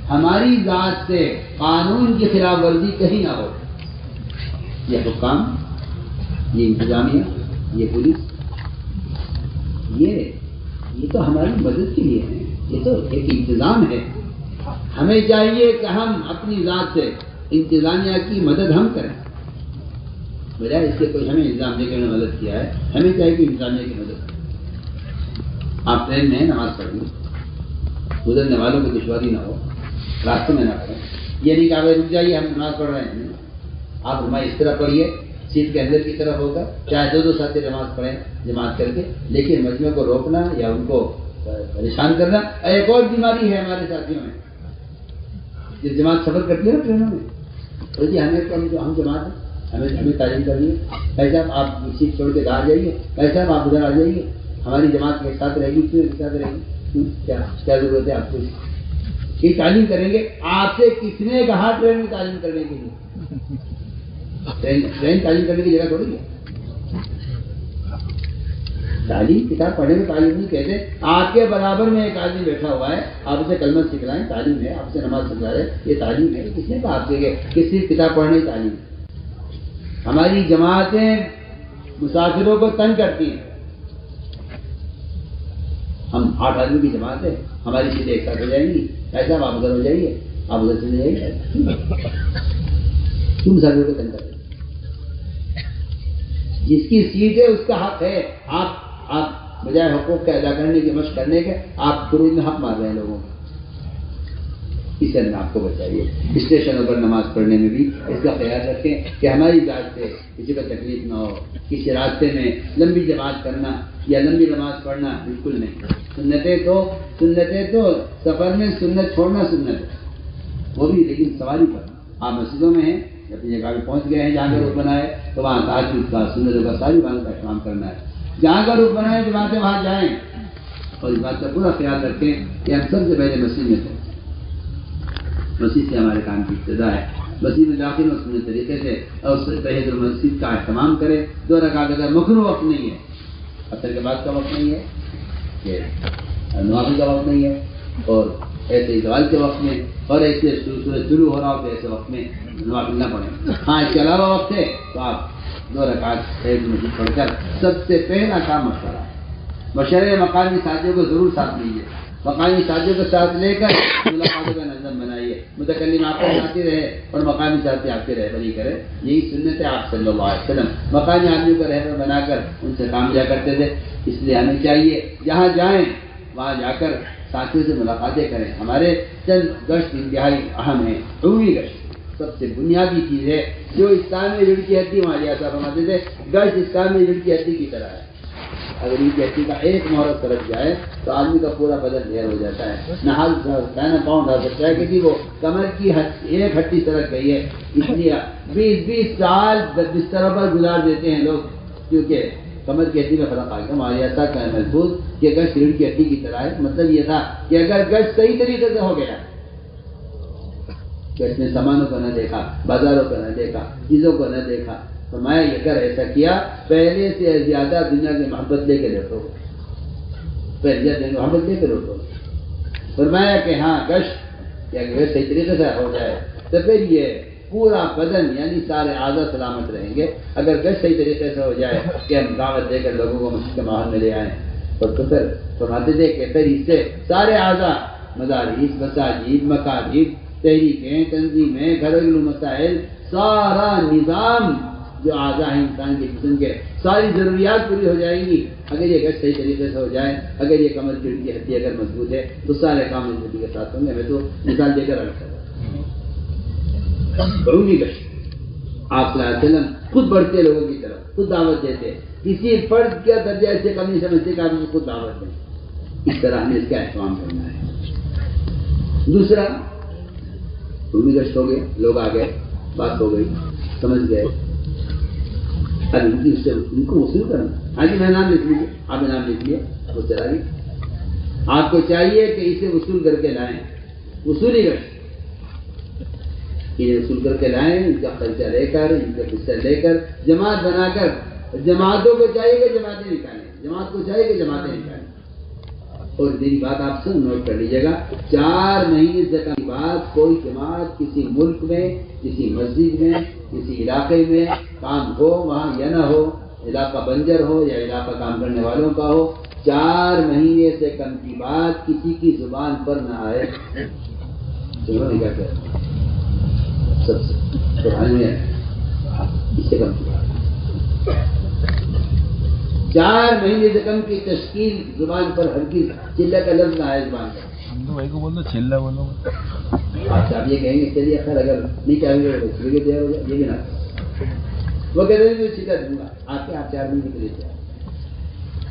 ہماری ذات سے قانون کی خلاف ورزی کہیں نہ ہو. یہ حکام، یہ انتظامیہ، یہ پولیس، یہ تو ہماری مدد کے لیے ہے. یہ تو ایک انتظام ہے. ہمیں چاہیے کہ ہم اپنی ذات سے انتظامیہ کی مدد ہم کریں، بجائے اس کے کوئی ہمیں الزام دے کے انہوں نے مدد کیا ہے. ہمیں چاہیے کہ انتظامیہ کی مدد کریں. آپ ٹرین میں نماز پڑھ لیں، گزرنے والوں کو دشواری نہ ہو، راستے میں نہ پڑھیں. یہ نہیں کہ آپ رک جائیے ہم نماز پڑھ رہے ہیں. آپ نماز اس طرح پڑھیے سیٹ کے اندر کی طرف ہوگا، چاہے دو ساتھی نماز پڑھیں جماعت کر کے، لیکن مجمع کو روکنا یا ان کو پریشان کرنا. ایک اور بیماری ہے ہمارے ساتھیوں میں، جس جماعت سفر کرتی ہے نا ٹرینوں میں، تو جی ہم جماعت ہیں، ہمیں تعلیم کرنی ہے. بھائی صاحب آپ سیٹ چھوڑ کے باہر جائیے، بھائی صاحب آپ ادھر آ جائیے، ہماری جماعت کے ساتھ رہے گی. کیوں ایک ساتھ رہے گی؟ کیا ضرورت ہے آپ کو؟ یہ تعلیم کریں گے. آپ سے کس نے کہا ٹرین میں تعلیم کرنے کے لیے؟ ٹرین تعلیم کرنے کی جگہ تھوڑی ہے. تعلیم کتاب پڑھنے میں تعلیم نہیں کہتے. آپ کے برابر میں ایک آدمی بیٹھا ہوا ہے، آپ اسے کلمہ سکھلائیں، تعلیم ہے. آپ سے نماز سکھلا رہے، یہ تعلیم ہے. کس نے کہا آپ سے کہ صرف کتاب پڑھنے کی تعلیم ہے؟ ہماری جماعتیں مسافروں کو تنگ کرتی ہیں. ہم 8 آدمی کی جماعت ہے، ہماری سیٹیں ایک ساتھ ہو جائیں گی. ایسا آپ ادھر ہو جائیے، آپ ادھر چلے جائیے. کیوں مسافروں کو تنگ کرتے ہیں؟ جس کی سیٹ ہے اس کا حق ہے. آپ بجائے حقوق کا ادا کرنے کی مشق کرنے کے، آپ خروج میں حق مار رہے ہیں لوگوں کو. اس سے آپ کو بچائیے. اسٹیشنوں پر نماز پڑھنے میں بھی اس کا خیال رکھیں کہ ہماری ذات سے کسی کو تکلیف نہ ہو. کسی راستے میں لمبی جماعت کرنا یا لمبی نماز پڑھنا بالکل نہیں. سنتیں تو سفر میں سنت چھوڑنا سنت ہے، وہ بھی لیکن سواری پر. آپ مسجدوں میں ہیں، اپنی جگہ پہ پہنچ گئے ہیں جہاں کا رخ بنائے تو وہاں تہجد کا، سنتوں کا، ساری باتوں کا اہتمام کرنا ہے. جہاں کا رخ بنائے جماعتیں وہاں جائیں، اور اس بات کا پورا خیال رکھیں کہ ہم سب سے پہلے مسجد میں تھے. مسجد سے ہمارے کام کی ابتدا ہے. مسجد میں داخل اور سنت طریقے سے اور تحیۃ المسجد کا اہتمام کریں. 2 رکعت اگر مکروہ وقت نہیں ہے، اثر کے بعد کا وقت نہیں ہے، کہ نوافل کا وقت نہیں ہے، اور ایسے زوال کے وقت میں، اور ایسے سورج شروع ہو رہا ہو تو ایسے وقت میں نوافل نہ پڑھیں. ہاں اس کے علاوہ وقت ہے تو آپ 2 رکعت تحیۃ المسجد پڑھ کر سب سے پہلا کام مشورہ. مشورے مقامی ساتھیوں کو ضرور ساتھ لیجیے. مقامی ساتھیوں کو ساتھ لے کر ملاقاتوں کا نظم بنائیے. متکلم آپ کو ساتھی رہے اور مقامی ساتھی آپ کے رہبری کرے. یہی سنت ہے آپ صلی اللہ علیہ وسلم. مقامی آدمیوں کو رہبر بنا کر ان سے کام لیا کرتے تھے. اس لیے ہمیں چاہیے جہاں جائیں وہاں جا کر ساتھیوں سے ملاقاتیں کریں. ہمارے چند گشت انتہائی اہم ہیں. عمومی گشت سب سے بنیادی چیز ہے. جو اسلام میں ریڑھ کی ہڈی، وہاں جیسا فرماتے تھے گشت اسلام میں ریڑھ کی ہڈی کی طرح ہے. اگر ریڑھ کی ہڈی کا ایک مہرت سرک جائے تو آدمی کا پورا بدن ڈھیر ہو جاتا ہے. نہ ہاتھ ڈھا سکتا ہے، نہ پاؤں ڈھا سکتا ہے، کیونکہ وہ کمر کی ایک ہڈی سرک گئی ہے. اس لیے 20 سال بستروں پر گزار دیتے ہیں لوگ، کیونکہ کمر کی ہڈی میں فرق آ گیا. ہمارے ایسا کا محفوظ کہ گشت ریڑھ کی ہڈی کی طرح ہے. مطلب یہ تھا کہ اگر گشت صحیح طریقے سے ہو گیا کہ اس نے سامانوں کو نہ دیکھا، بازاروں کو نہ دیکھا، چیزوں کو نہ دیکھا، فرمایا اگر ایسا کیا پہلے سے زیادہ دنیا کی محبت لے کے لوٹو، پہلے محبت لے کے لوٹو. فرمایا کہ ہاں گشت یا اگر صحیح طریقے سے ہو جائے تو پھر یہ پورا بدن یعنی سارے اعضاء سلامت رہیں گے. اگر گشت صحیح طریقے سے ہو جائے کہ ہم دعوت دے کر لوگوں کو مسجد کے ماحول میں لے آئیں اور پھر فرماتے تھے کہ پھر اس سے سارے اعضاء، مدارس، مساجد، مکاتب، تحریکیں، تنظیمیں، گھریلو مسائل، سارا نظام جو اعضاء ہیں انسان کے جسم کے، ساری ضروریات پوری ہو جائیں گی. اگر یہ گشت صحیح طریقے سے ہو جائے، اگر یہ کمر کی ہڈی اگر مضبوط ہے تو سارے کام مضبوطی کے ساتھ ہوں گے. میں تو مثال دے کر رکھتا ہوں. ضروری گشت آپ صلی اللہ علیہ وسلم خود بڑھتے لوگوں کی طرف، خود دعوت دیتے. کسی فرد کا درجہ ایسے کم نہیں سمجھتے کہ آپ کو خود دعوت دیں. اس طرح ہمیں اس کا اہتمام کرنا ہے. دوسرا ضروری گشت ہو گیا، لوگ آ گئے، بات ہو گئی، سمجھ گئے. اب ان کو وصول کرنا. ہاں جی میں نام لکھ لیجیے، آپ نے نام لکھ لیا، وہ چلا گئی. آپ کو چاہیے کہ اسے وصول کر کے لائیں. وصولی گشت انہیں وصول کر کے لائیں، ان کا خرچہ لے کر، ان کا حصہ لے کر، جماعت بنا کر. جماعتوں کو چاہیے کہ جماعتیں نکالیں، جماعت کو چاہیے کہ جماعتیں نکالیں. اور میری بات آپ سب نوٹ کر لیجیے گا، 4 مہینے سے کم بعد کوئی جماعت کسی ملک میں، کسی مسجد میں، کسی علاقے میں کام ہو وہاں یا نہ ہو، علاقہ بنجر ہو یا علاقہ کام کرنے والوں کا ہو، 4 مہینے سے کم کی بات کسی کی زبان پر نہ آئے. کیا سب سے اس سے کم کی بات 4 مہینے سے کم کی تشکیل زبان پر ہرگز چلہ کا لفظ نہ آئے زبان پر. بھائی کو بولو چلہ بولو. آپ یہ کہیں گے چلیے خیر اگر نہیں چاہیں گے یہ بھی نہ وہ کہہ رہے ہیں سیدھا دوں گا آپ کے، آپ 4 مہینے کے لیے تیار.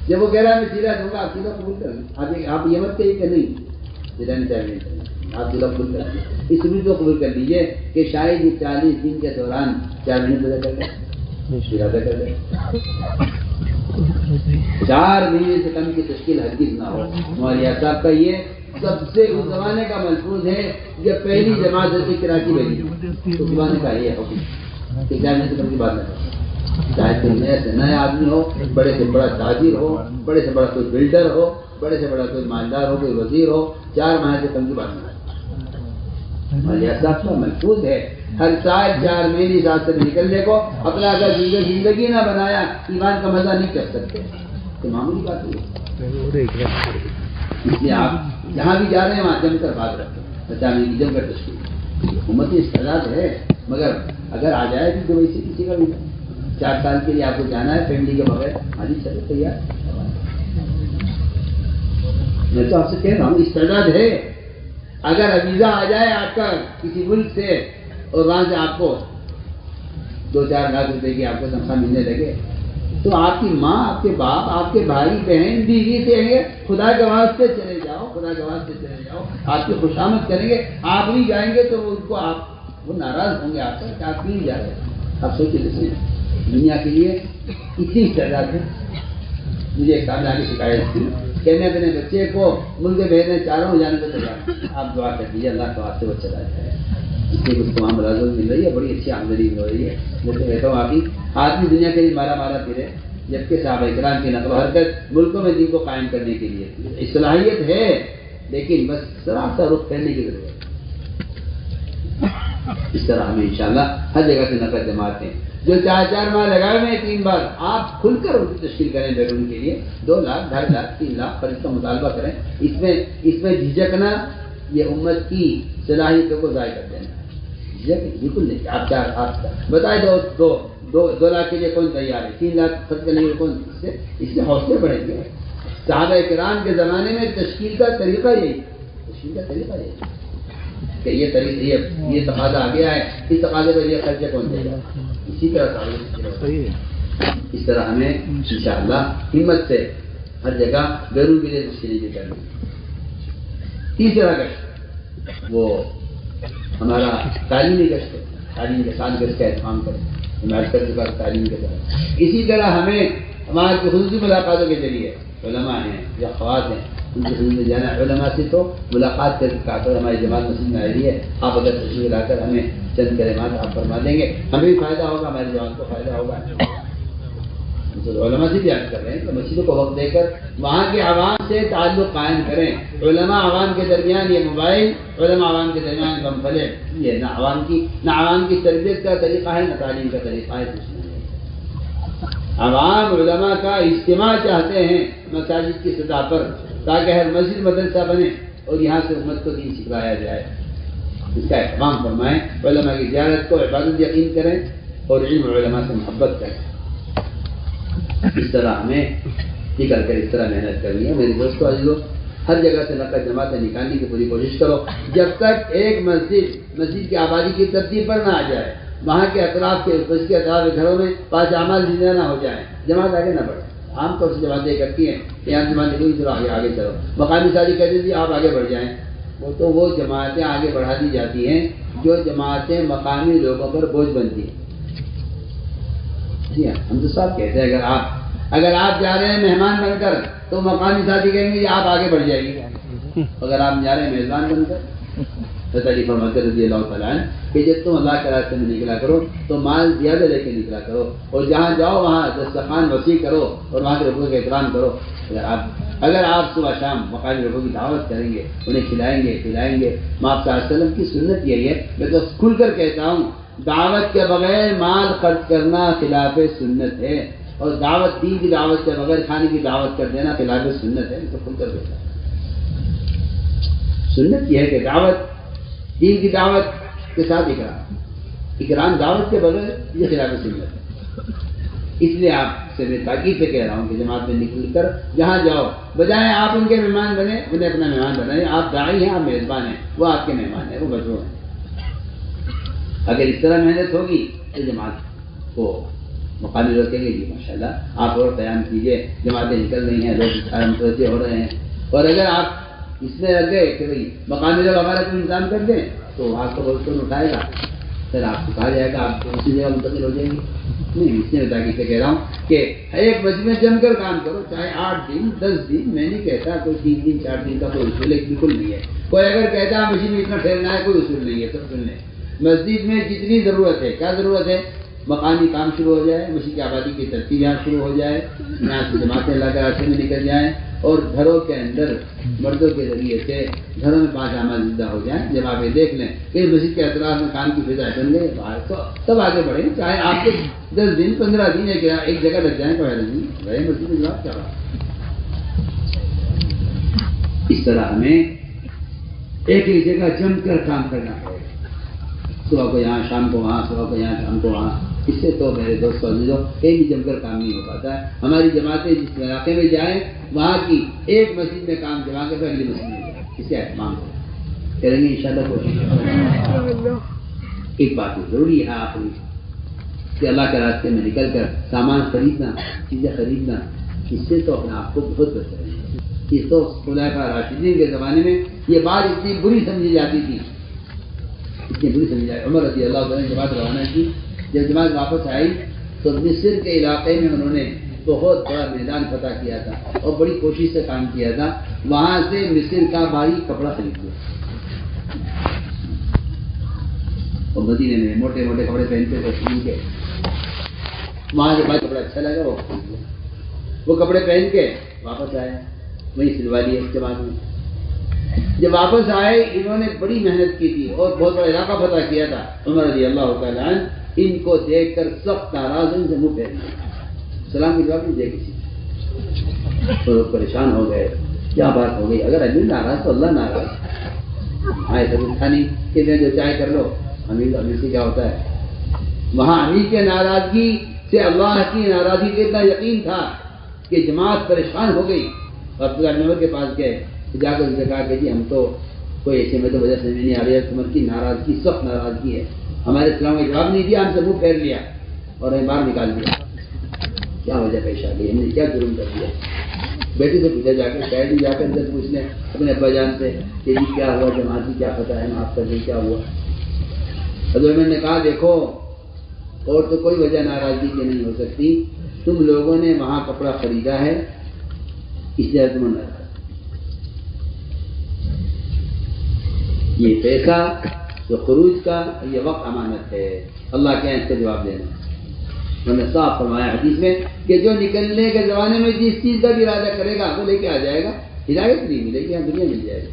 جب وہ کہہ رہا ہے میں سیدھا دوں گا، آپ سیدھا قبول کر لیں. آپ یہ مت کہیے کہ نہیں سیدھا نہیں چاہیے، آپ سیدھا قبول کر لیجیے. اس روز کو قبول کر لیجیے کہ شاید یہ 40 دن کے دوران 4 مہینے پورا کر لیں، ارادہ کر لیں. 4 مہینے سے کم کی تشکیل ہرگز نہ ہو. مولانا صاحب کا یہ سب سے اس زمانے کا ملفوظ ہے جب پہلی جماعت سے کراچی بھیجی تو زمانے کا یہ حکم کہ 4 مہینے سے کم کی بات نہ کرو. چاہے کوئی نئے سے نئے آدمی ہو، بڑے سے بڑا تاجر ہو، بڑے سے بڑا کوئی بلڈر ہو، بڑے سے بڑا کوئی مالدار ہو، کوئی وزیر ہو، 4 ماہ سے کم کی بات نہ کرو. مولانا صاحب کا ملفوظ ہے ہر سال 4 مہینے ساتھ سے نکلنے کو. اپنا اگر زندگی نہ بنایا ایمان کا مزہ نہیں کر سکتے. تو معمولی بات ہے. اس لیے آپ جہاں بھی جا رہے ہیں وہاں جم کر بات رکھیں، بچانے کی جم کر تشکیل. حکومتی استعداد ہے مگر اگر آ جائے تو ویسے کسی کا بھی 4 سال کے لیے آپ کو جانا ہے فیملی کے بغیر، ہاں جی چلو تیار. میں تو آپ سے کہہ رہا ہوں استعداد ہے. اگر ویزا آ جائے آپ کا کسی ملک سے اور وہاں سے آپ کو 2-4 لاکھ روپے کی آپ کو تنخواہ ملنے لگے تو آپ کی ماں، آپ کے باپ، آپ کے بھائی بہن بیوی کہیں گے خدا کے واسطے چلے جاؤ، خدا کے واسطے چلے جاؤ. آپ کی خوشامد کریں گے. آپ بھی جائیں گے تو ان کو وہ ناراض ہوں گے آپ سے کہ آپ کیوں جا رہے ہیں. آپ سوچے دیکھیے دنیا کے لیے اتنی استعداد ہے. مجھے ایک صاحب کی شکایت تھی، کہنے اپنے بچے کو ملک بھیجنے چاہ رہا ہوں جانے کو تیار. آپ دعا کر دیجیے اللہ کے واسطے وہ چلا جائے. اس لیے کچھ تمام ملازمت مل رہی ہے، بڑی اچھی آمدنی ہو رہی ہے. جیسے کہتا ہوں آپ کی آدمی دنیا کے لیے مارا پھرے، جبکہ صحابہ کرام کی نقل و حرکت ملکوں میں دین کو قائم کرنے کے لیے صلاحیت ہے، لیکن بس ذرا سا رخ کرنے کی ضرورت ہے. اس طرح ہمیں انشاءاللہ ہر جگہ سے نقل جماعتیں جو 4 ماہ لگائے ہوئے 3 بار آپ کھل کر ان کی تشکیل کریں بیرون کے لیے. 2 لاکھ 2.5 لاکھ 3 لاکھ پر اس کا مطالبہ کریں. اس میں جھجکنا یہ امت کی صلاحیتوں کو ضائع کر دینا. بالکل نہیں. آپ بتائے 2 لاکھ کے لیے کون تیار ہے؟ 3 لاکھ خرچ کرنے کے لیے کون؟ اس سے حوصلے بڑھیں گے. صحابہ کرام کے زمانے میں تشکیل کا طریقہ یہی کہ یہ تقاضا آ گیا ہے، اس تقاضے پر یہ خرچہ کون دے گا. اسی طرح اس طرح ہمیں انشاءاللہ ہمت سے ہر جگہ بیرون کے لیے تشکیل کرنی. تیسرا گشت وہ ہمارا تعلیمی گشت ہے. تعلیم کے ساتھ گشت کا اہتمام کریں. میں کر چکا تعلیم کے ساتھ. اسی طرح ہمیں ہمارے خصوصی ملاقاتوں کے ذریعے علماء ہیں یا خواص ہیں ان کے خصوصی میں جانا. علماء سے تو ملاقات کر کر ہماری جماعت مسجد میں آ رہی ہے. آپ اگر تشریف لا کر ہمیں چند کلمات آپ فرما دیں گے ہمیں بھی فائدہ ہوگا، ہماری جماعت کو فائدہ ہوگا. علماء سے بھی یاد کر رہے ہیں کہ مسجدوں کو وقت دے کر وہاں کے عوام سے تعلق قائم کریں. علماء عوام کے درمیان یہ موبائل، علماء عوام کے درمیان بم پھلے، یہ نہ عوام کی تربیت کا طریقہ ہے نہ تعلیم کا طریقہ ہے. عوام علماء کا اجتماع چاہتے ہیں مساجد کی سطح پر تاکہ ہر مسجد مدرسہ بنے اور یہاں سے امت کو دین سکھلایا جائے. اس کا اہتمام فرمائیں. علماء کی زیارت کو عبادت یقین کریں اور علم علماء سے محبت کریں. اس طرح ہمیں نکل کر اس طرح محنت کرنی ہے. میرے دوستو عزیزو، ہر جگہ سے نقل جماعتیں نکالنے کی پوری کوشش کرو. جب تک ایک مسجد کی آبادی کی ترتیب پر نہ آ جائے، وہاں کے اطراف کے مسجد کے اطراف کے گھروں میں 5 اعمال زندہ نہ ہو جائیں، جماعت آگے نہ بڑھے. عام طور سے جماعتیں کرتی ہیں یہاں جماعتیں کوئی چلو آگے چلو، مقامی شادی کہہ دیتی آپ آگے بڑھ جائیں. وہ جماعتیں آگے بڑھا دی جاتی ہیں جو جماعتیں مقامی لوگوں پر بوجھ بنتی ہیں. جی ہاں، ہم تو صاحب کہتے ہیں اگر آپ جا رہے ہیں مہمان بن کر تو مقامی ساتھی کہیں گے آپ آگے بڑھ جائیں گے. اگر آپ جا رہے ہیں میزبان بن کر تعریف فرماتے رضی اللہ تعالیٰ عنہ کہ جب تم اللہ کے راستے میں نکلا کرو تو مال زیادہ لے کے نکلا کرو اور جہاں جاؤ وہاں دسترخوان وسیع کرو اور وہاں کے لوگوں کا احترام کرو. اگر آپ صبح شام مقامی لوگوں کی دعوت کریں گے، انہیں کھلائیں گے پلائیں گے، آپ صلی اللہ علیہ وسلم کی سنت یہی ہے. میں تو کھل کر کہتا ہوں، دعوت کے بغیر مال خرچ کرنا خلاف سنت ہے، اور دعوت دین کی دعوت کے بغیر کھانے کی دعوت کر دینا خلاف سنت ہے. میں تو کھل کر کہتا ہوں سنت یہ ہے کہ دعوت دین کی دعوت کے ساتھ اکرام دعوت کے بغیر یہ خلاف سنت ہے. اس لیے آپ سے میں تاکید سے کہہ رہا ہوں کہ جماعت میں نکل کر جہاں جاؤ، بجائے آپ ان کے مہمان بنے، انہیں اپنا مہمان بنائیں. آپ داعی ہیں، آپ میزبان ہیں، وہ آپ کے مہمان ہیں، وہ مشہور ہیں. اگر اس طرح محنت ہوگی تو جماعت کو مقامی لوگ کہیں گے جی ماشاء اللہ آپ اور قیام کیجیے، جماعتیں نکل رہی ہیں، لوگ متوجہ ہو رہے ہیں. اور اگر آپ اس میں لگ گئے کہ بھائی مقامی لوگ ہمارا کوئی انتظام کر دیں تو آپ کو بہت کون اٹھائے گا، پھر آپ کو کہا جائے گا آپ اسی جگہ منتقل ہو جائیں گے. نہیں، اس لیے تاکہ سے کہہ رہا ہوں کہ ایک مسجد میں جم کر کام کرو، چاہے 8 دن 10 دن. میں نہیں کہتا کوئی 3 دن 4 دن کا کوئی اصول بالکل نہیں ہے. کوئی اگر کہتا ہے مسجد میں اتنا ٹھہرنا ہے، کوئی اصول نہیں ہے. سب سن لیں، مسجد میں جتنی ضرورت ہے، کیا ضرورت ہے؟ مقامی کام شروع ہو جائے، مسجد کی آبادی کی ترتیب یہاں شروع ہو جائے، یہاں سے جماعتیں اللہ کے راستے میں نکل جائیں، اور گھروں کے اندر مردوں کے ذریعے سے گھروں میں 5 اعمال زندہ ہو جائیں. جب آپ یہ دیکھ لیں کہ مسجد کے اطراف میں کام کی فضا بن گئی باہر، تو تب آگے بڑھیں. چاہے آپ کے 10 دن 15 دن ایک جگہ لگ جائیں، کوئی حرج نہیں. رہے مسجد میں جواب کیا رہا. اس طرح ہمیں ایک ہی جگہ جم کر کام کرنا ہے، صبح کو یہاں شام کو وہاں، صبح کو یہاں شام کو وہاں. اس سے تو میرے دوست عزیزوں ایک ہی جم کر کام نہیں ہو پاتا ہے. ہماری جماعتیں جس علاقے میں جائیں وہاں کی ایک مسجد میں کام جما کر اگلی مسجد میں جائیں، اس کا اہتمام کریں گے انشاءاللہ. کوشش ایک بات ضروری ہے آخری کہ اللہ کے راستے میں نکل کر سامان خریدنا، چیزیں خریدنا، اس سے تو اپنے آپ کو بہت بچا ہے. یہ تو خلفاء راشدین کے زمانے میں یہ بات اتنی بری سمجھی جاتی تھی، اتنی بری سمجھی جاتی. عمر رضی اللہ عنہ نے جماعت روانہ کی. جب جماعت واپس آئی تو مصر کے علاقے میں انہوں نے بہت بڑا میدان فتح کیا تھا اور بڑی کوشش سے کام کیا تھا. وہاں سے مصر کا بھاری کپڑا خرید لیا اور مدینے میں موٹے موٹے کپڑے پہنتے تھے سن کے. وہاں سے بھائی کپڑا اچھا لگا وہ خرید لیا. وہ کپڑے پہن کے واپس آیا، وہیں سلوا لیے. اس کے بعد میں جب واپس آئے انہوں نے بڑی محنت کی تھی اور بہت بڑا علاقہ فتح کیا تھا. عمر رضی اللہ تعالیٰ عنہ ان کو دیکھ کر سخت ناراض، ان سے منہ پھیر لیا، سلام کی جواب نہیں دیا کسی. تو پریشان ہو گئے، کیا بات ہو گئی؟ اگر امیر ناراض تو اللہ ناراض. آئے سب کھانی کہ جو چاہے کر لو. امیر سے کیا ہوتا ہے؟ وہاں امیر کے ناراضگی سے اللہ کی ناراضگی کا اتنا یقین تھا کہ جماعت پریشان ہو گئی. اور عبداللہ عمر کے پاس گئے، جا کر اسے کہا کہ جی ہم تو کوئی ایسے میں تو وجہ سے نہیں آ رہی ہے، عمر کی ناراضگی سخت ناراضگی ہے، ہمارے اسلام کا جواب نہیں دیا، ہم سے منہ پھیر لیا اور ہمیں باہر نکال دیا. کیا وجہ پیش آ گئی؟ ہم نے کیا جرم کر دیا؟ بیٹی سے پوچھا جا کر، شاید جا کر اندر پوچھ لیں اپنے ابا جان سے کہ جی کیا ہوا، جماعت کی کیا پتہ ہے، معاف کر دیں کیا ہوا. حضرت عمر نے کہا دیکھو اور تو کوئی وجہ ناراضگی کی نہیں ہو سکتی، تم لوگوں نے وہاں کپڑا خریدا ہے اس لیے تم ناراض. یہ پیسہ جو خروج کا یہ وقت امانت ہے، اللہ کے اس کا جواب دینا. انہوں نے صاف فرمایا حدیث میں کہ جو نکلنے کے زمانے میں جس چیز کا بھی ارادہ کرے گا وہ لے کے آ جائے گا. ہدایت نہیں ملے گی، ہم دنیا مل جائے گی.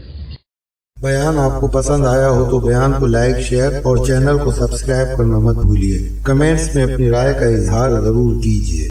بیان آپ کو پسند آیا ہو تو بیان کو لائک، شیئر اور چینل کو سبسکرائب کرنا مت بھولیے. کمنٹس میں اپنی رائے کا اظہار ضرور کیجیے.